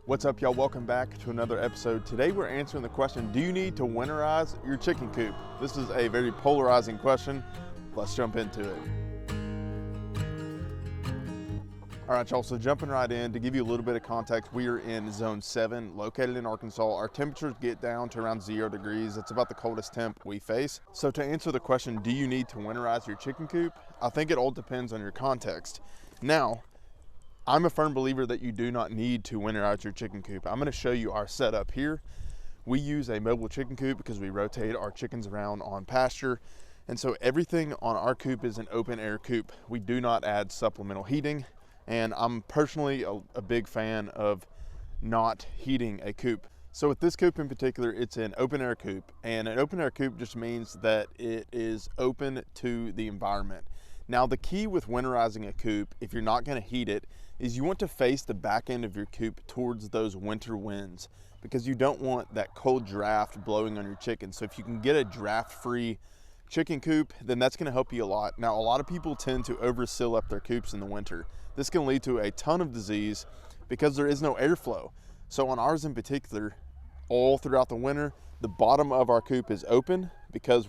What's up, y'all? Welcome back to another episode. Today we're answering the question, do you need to winterize your chicken coop? This is a very polarizing question. Let's jump into it. All right, y'all, so jumping right in, to give you a little bit of context, we are in zone 7, located in Arkansas. Our temperatures get down to around 0 degrees. It's about the coldest temp we face. So to answer the question, do you need to winterize your chicken coop? I think it all depends on your context. Now, I'm a firm believer that you do not need to winterize your chicken coop. I'm gonna show you our setup here. We use a mobile chicken coop because we rotate our chickens around on pasture. And so everything on our coop is an open air coop. We do not add supplemental heating. And I'm personally a big fan of not heating a coop. So with this coop in particular, it's an open air coop. And an open air coop just means that it is open to the environment. Now the key with winterizing a coop, if you're not gonna heat it, is you want to face the back end of your coop towards those winter winds, because you don't want that cold draft blowing on your chicken. So if you can get a draft-free chicken coop, then that's gonna help you a lot. Now, a lot of people tend to overseal up their coops in the winter. This can lead to a ton of disease because there is no airflow. So on ours in particular, all throughout the winter, the bottom of our coop is open because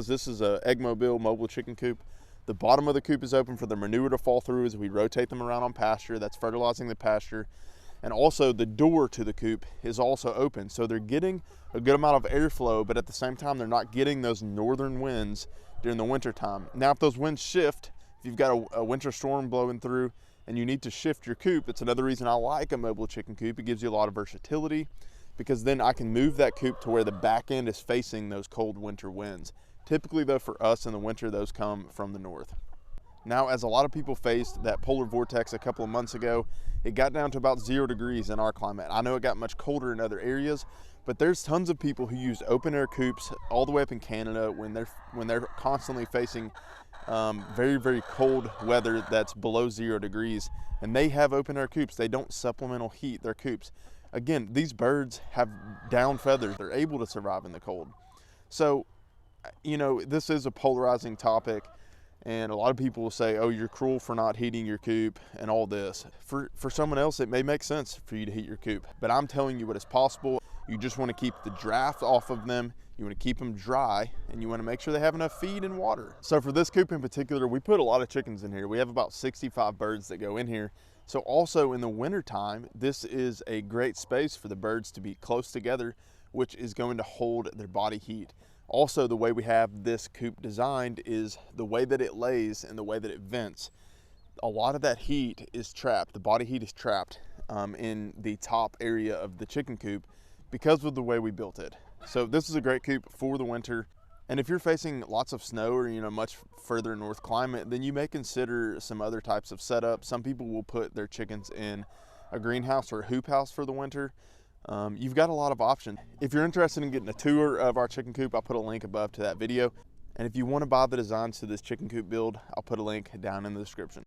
this is a Eggmobile mobile chicken coop. The bottom of the coop is open for the manure to fall through as we rotate them around on pasture. That's fertilizing the pasture. And also the door to the coop is also open. So they're getting a good amount of airflow, but at the same time, they're not getting those northern winds during the winter time. Now, if those winds shift, if you've got a winter storm blowing through and you need to shift your coop, it's another reason I like a mobile chicken coop. It gives you a lot of versatility, because then I can move that coop to where the back end is facing those cold winter winds. Typically though, for us in the winter, those come from the north. Now, as a lot of people faced that polar vortex a couple of months ago, it got down to about 0 degrees in our climate. I know it got much colder in other areas, but there's tons of people who use open air coops all the way up in Canada when they're constantly facing very, very cold weather that's below 0 degrees, and they have open air coops. They don't supplemental heat their coops. Again, these birds have down feathers. They're able to survive in the cold. So, you know, this is a polarizing topic, and a lot of people will say, oh, you're cruel for not heating your coop and all this. For someone else, it may make sense for you to heat your coop, but I'm telling you what is possible. You just want to keep the draft off of them. You want to keep them dry, and you want to make sure they have enough feed and water. So for this coop in particular, we put a lot of chickens in here. We have about 65 birds that go in here. So also in the winter time, this is a great space for the birds to be close together, which is going to hold their body heat. Also, the way we have this coop designed is the way that it lays and the way that it vents. A lot of that heat is trapped. The body heat is trapped in the top area of the chicken coop because of the way we built it. So this is a great coop for the winter. And if you're facing lots of snow or, much further north climate, then you may consider some other types of setup. Some people will put their chickens in a greenhouse or a hoop house for the winter. You've got a lot of options. If you're interested in getting a tour of our chicken coop, I'll put a link above to that video. And if you want to buy the designs to this chicken coop build, I'll put a link down in the description.